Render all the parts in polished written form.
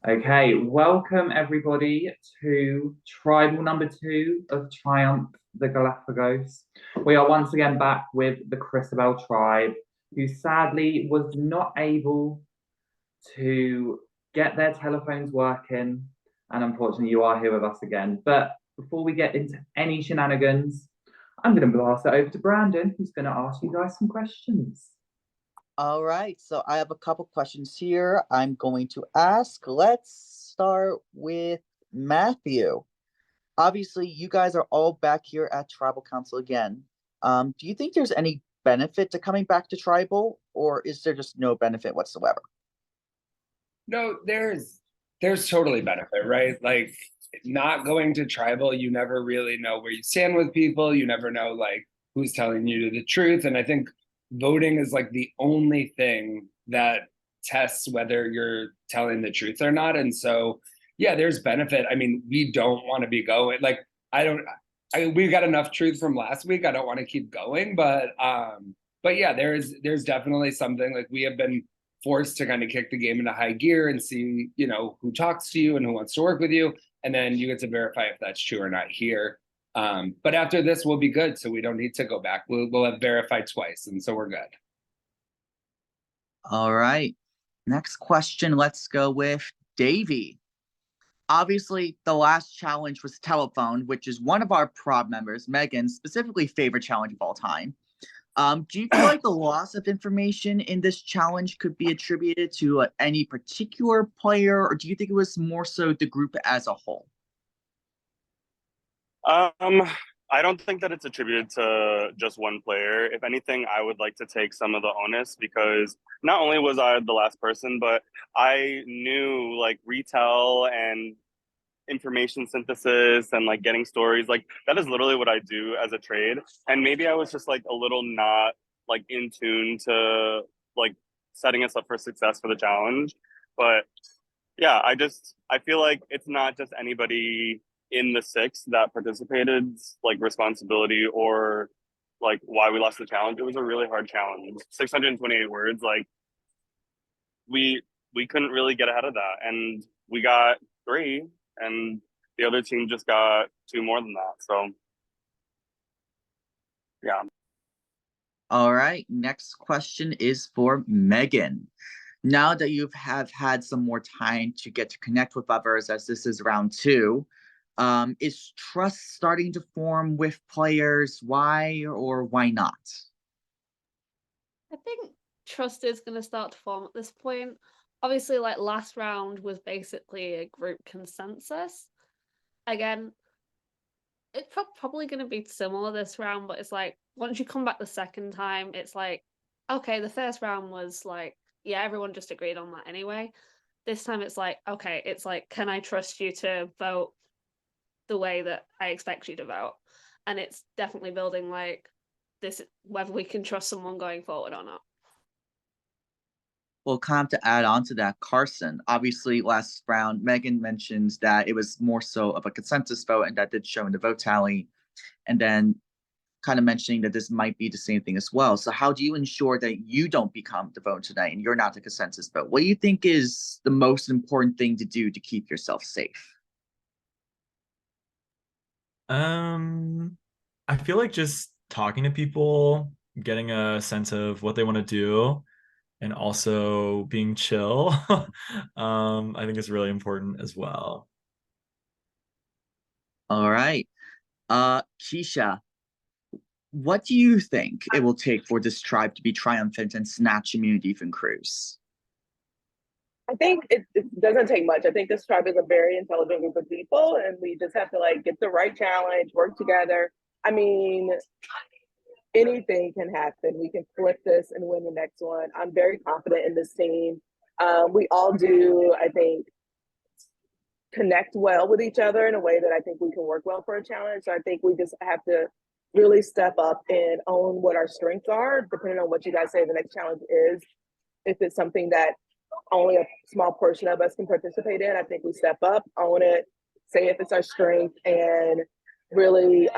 Okay, welcome everybody to tribal number two of Triumph the Galapagos. We are once again back with the Cristóbal tribe, who sadly was not able to get their telephones working, and unfortunately, you are here with us again. But before we get into any shenanigans, I'm going to pass it over to Brandon, who's going to ask you guys some questions. All right, so I have a couple questions here I'm going to ask. Let's start with Matthew. Obviously, you guys are all back here at Tribal Council again. Do you think there's any benefit to coming back to Tribal, or is there just no benefit whatsoever? No, there's totally benefit, right? Like not going to tribal, you never really know where you stand with people. You never know like who's telling you the truth. And I think voting is like the only thing that tests whether you're telling the truth or not. And so yeah, there's benefit. I mean, we don't want to be going like I don't we got enough truth from last week. I don't want to keep going, but yeah, there's definitely something like we have been forced to kind of kick the game into high gear and see, who talks to you and who wants to work with you. And then you get to verify if that's true or not here. But after this, we'll be good. So we don't need to go back. We'll have verified twice. And so we're good. All right, next question. Let's go with Davey. Obviously, the last challenge was telephone, which is one of our prod members, Megan's specifically favorite challenge of all time. Do you feel like the loss of information in this challenge could be attributed to any particular player, or do you think it was more so the group as a whole? Um, I don't think that it's attributed to just one player. If anything, I would like to take some of the onus because not only was I the last person, but I knew like retell and information synthesis and like getting stories. Like that is literally what I do as a trade. And maybe I was just like a little not like in tune to like setting us up for success for the challenge. But yeah, I feel like it's not just anybody in the six that participated's like responsibility or like why we lost the challenge. It was a really hard challenge. 628 words, like we couldn't really get ahead of that. And we got three and the other team just got two more than that. So yeah. All right, next question is for Megan. Now that you have had some more time to get to connect with others, as this is round two, is trust starting to form with players? Why or why not? I think trust is going to start to form at this point. Obviously, like last round was basically a group consensus. Again, it's probably going to be similar this round, but it's like once you come back the second time, it's like, okay, the first round was like, yeah, everyone just agreed on that anyway. This time it's like, okay, it's like, can I trust you to vote the way that I expect you to vote? And it's definitely building like this, whether we can trust someone going forward or not. Well, kind of to add on to that, Carson, obviously last round, Megan mentions that it was more so of a consensus vote, and that did show in the vote tally. And then kind of mentioning that this might be the same thing as well. So how do you ensure that you don't become the vote tonight and you're not the consensus vote? What do you think is the most important thing to do to keep yourself safe? I feel like just talking to people, getting a sense of what they want to do, and also being chill, I think is really important as well. All right. Keisha, what do you think it will take for this tribe to be triumphant and snatch immunity from Cruz? I think it doesn't take much. I think this tribe is a very intelligent group of people, and we just have to like get the right challenge, work together. I mean, anything can happen. We can flip this and win the next one. I'm very confident in this team. We all do, I think, connect well with each other in a way that I think we can work well for a challenge. So I think we just have to really step up and own what our strengths are, depending on what you guys say the next challenge is. If it's something that only a small portion of us can participate in, I think we step up, own it, say if it's our strength, and really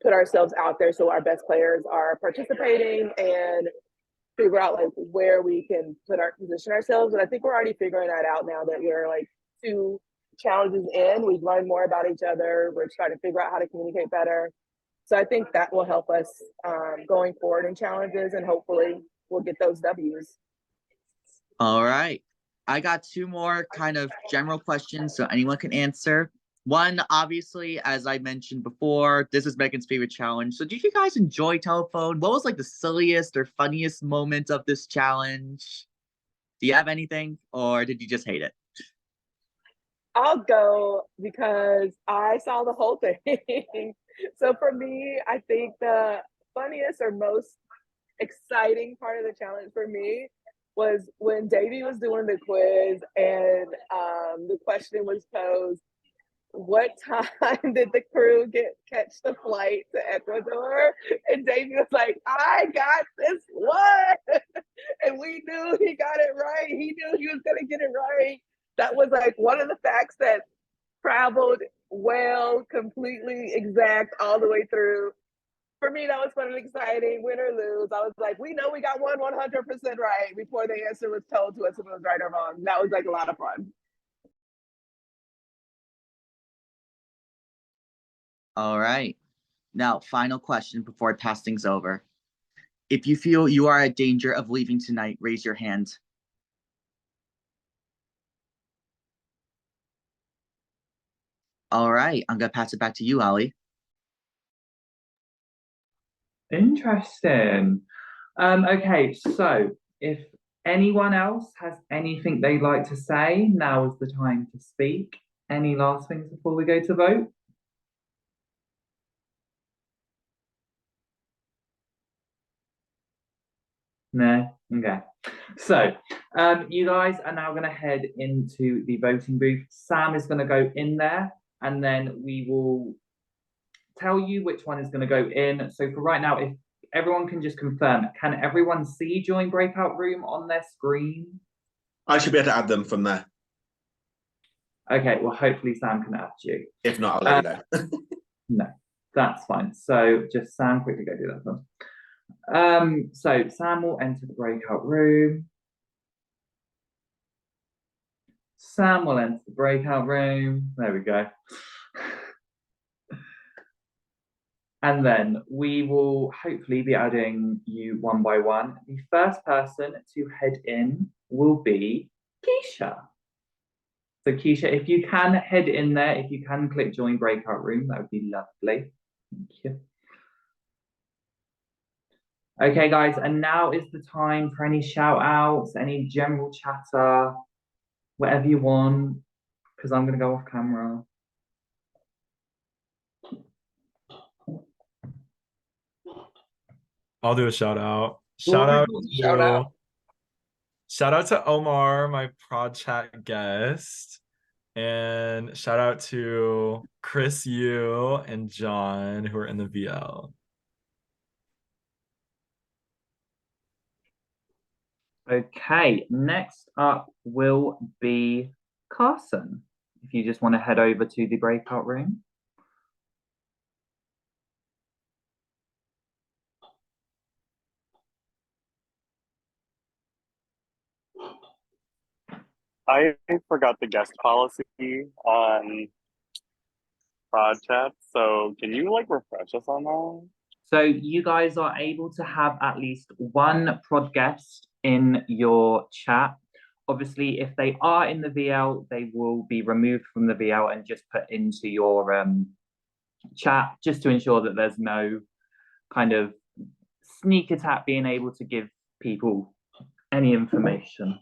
put ourselves out there so our best players are participating and figure out like where we can position ourselves. And I think we're already figuring that out now that we're like 2 challenges in. We've learned more about each other. We're trying to figure out how to communicate better. So I think that will help us going forward in challenges, and hopefully we'll get those W's. All right. I got 2 more kind of general questions so anyone can answer. One, obviously, as I mentioned before, this is Megan's favorite challenge. So did you guys enjoy telephone? What was like the silliest or funniest moment of this challenge? Do you have anything, or did you just hate it? I'll go because I saw the whole thing. So for me, I think the funniest or most exciting part of the challenge for me was when Davey was doing the quiz and the question was posed, what time did the crew catch the flight to Ecuador? And Davey was like, I got this one. And we knew he got it right. He knew he was going to get it right. That was like one of the facts that traveled well, completely exact all the way through. For me, that was fun and exciting, win or lose. I was like, we know we got 100% right before the answer was told to us if it was right or wrong. That was like a lot of fun. All right. Now, final question before I pass things over. If you feel you are at danger of leaving tonight, raise your hand. All right. I'm going to pass it back to you, Ali. Interesting. Okay, so if anyone else has anything they'd like to say, now is the time to speak. Any last things before we go to vote? No? Okay. So, you guys are now going to head into the voting booth. Sam is going to go in there, and then we will tell you which one is going to go in. So for right now, if everyone can just confirm, can everyone see join breakout room on their screen? I should be able to add them from there. Okay, well, hopefully Sam can add you. If not, I'll let you know. No, that's fine. So just Sam, quickly go do that first. So Sam will enter the breakout room. Sam will enter the breakout room. There we go. And then we will hopefully be adding you one by one. The first person to head in will be Keisha. So Keisha, if you can head in there, if you can click join breakout room, that would be lovely. Thank you. Okay, guys, and now is the time for any shout outs, any general chatter, whatever you want, because I'm going to go off camera. I'll do a shout out. Shout out. Shout out to Omar, my prod chat guest. And shout out to Chris Yu and John who are in the VL. Okay, next up will be Carson. If you just want to head over to the breakout room. I forgot the guest policy on prod chat, so can you like refresh us on that? So you guys are able to have at least one prod guest in your chat. Obviously, if they are in the VL, they will be removed from the VL and just put into your chat, just to ensure that there's no kind of sneak attack being able to give people any information.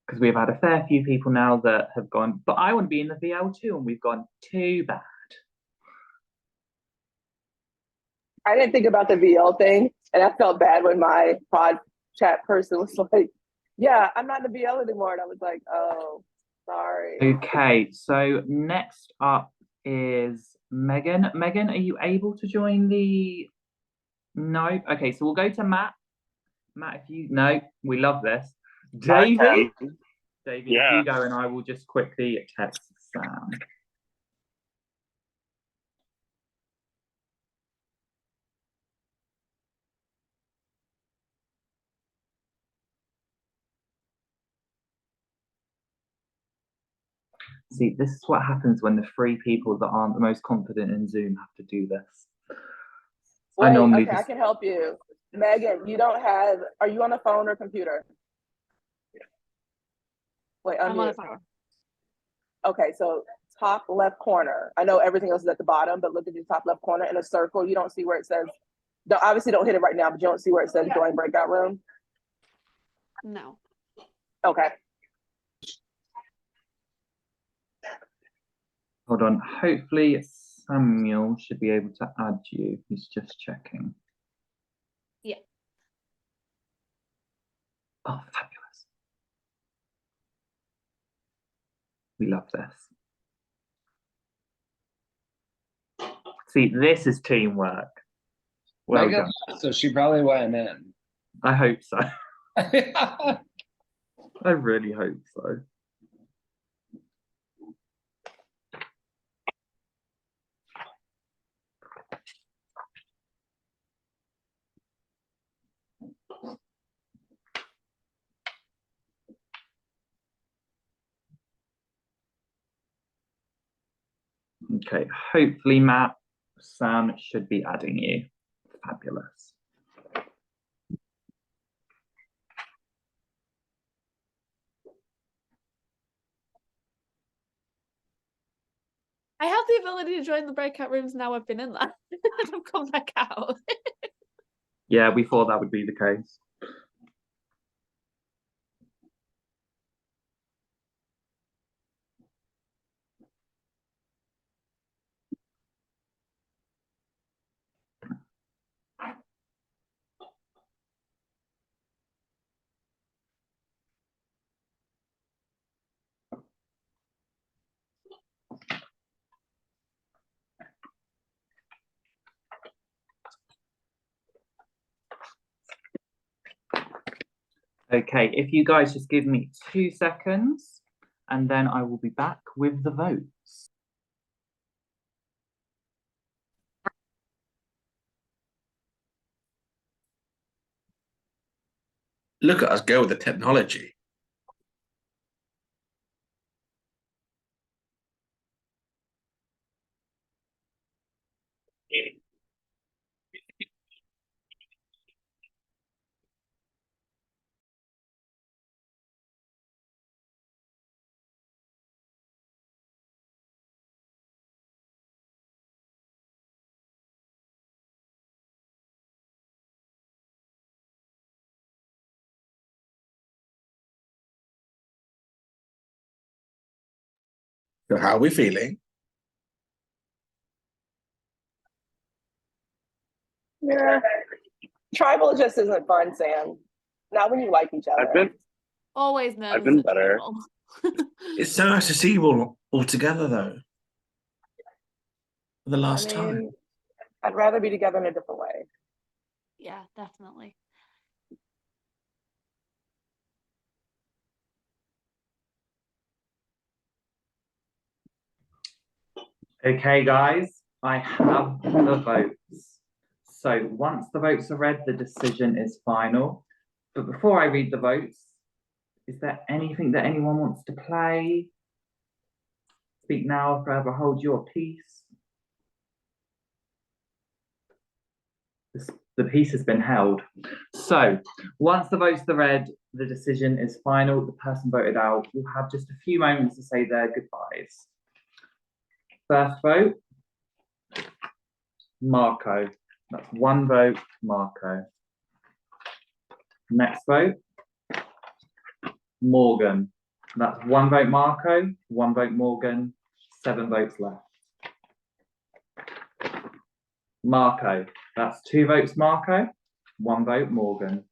Because we've had a fair few people now that have gone, but I want to be in the VL too, and we've gone too bad. I didn't think about the VL thing, and I felt bad when my pod chat person was like, yeah, I'm not in the VL anymore. And I was like, oh, sorry. Okay, so next up is Megan. Megan, are you able to join the... No? Okay, so we'll go to Matt. Matt, if you... No, we love this. Davey? Davey, Yeah. if you go, and I will just quickly text Sam. See, this is what happens when the three people that aren't the most confident in Zoom have to do this. Wait, I normally okay, I just can help you. Megan, you don't have, are you on a phone or computer? Wait, I'm on a unmute. phone. Okay, so top left corner. I know everything else is at the bottom, but look at your top left corner in a circle. You don't see where it says, obviously don't hit it right now, but you don't see where it says join breakout room. No. Okay. hold on. Hopefully Samuel should be able to add you. He's just checking. Yeah. Oh, fabulous. We love this. See, this is teamwork. Well Megan, done. so she probably went in. I hope so. I really hope so. Okay, hopefully Matt, Sam should be adding you. Fabulous. I have the ability to join the breakout rooms now I've been in there. I've come back out. Yeah, we thought that would be the case. Okay, if you guys just give me 2 seconds and then I will be back with the votes. Look at us go with the technology. So how are we feeling? Yeah. Tribal just isn't fun, Sam. Not when you like each other. Always nervous. I've been at better. tribal. It's so nice to see you all together, though. For the last time. I'd rather be together in a different way. Yeah, definitely. Okay, guys, I have the votes. So once the votes are read, the decision is final. But before I read the votes, is there anything that anyone wants to play? Speak now or forever hold your peace. The peace has been held. So once the votes are read, the decision is final. The person voted out will have just a few moments to say their goodbyes. First vote, Marco. That's one vote, Marco. Next vote, Morgan. That's one vote, Marco, one vote, Morgan, 7 votes left. Marco. That's 2 votes, Marco, 1 vote, Morgan.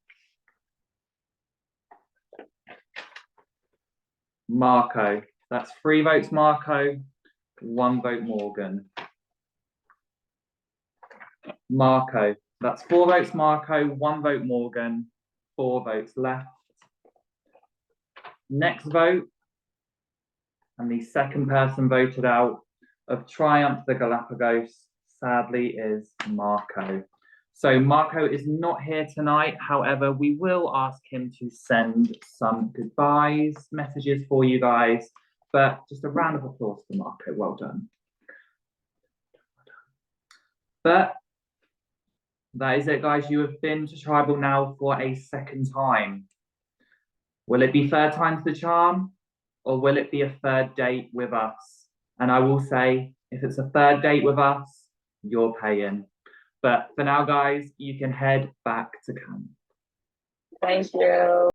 Marco. That's 3 votes, Marco, 1 vote, Morgan. Marco. That's 4 votes, Marco, 1 vote, Morgan, 4 votes left. Next vote, and the second person voted out of Triumph the Galapagos, sadly, is Marco. So Marco is not here tonight. However, we will ask him to send some goodbyes messages for you guys But just a round of applause for Marco. Well done. But that is it, guys. You have been to tribal now for a second time. Will it be third time's the charm, or will it be a third date with us? And I will say, if it's a third date with us, you're paying. But for now, guys, you can head back to camp. Thank you.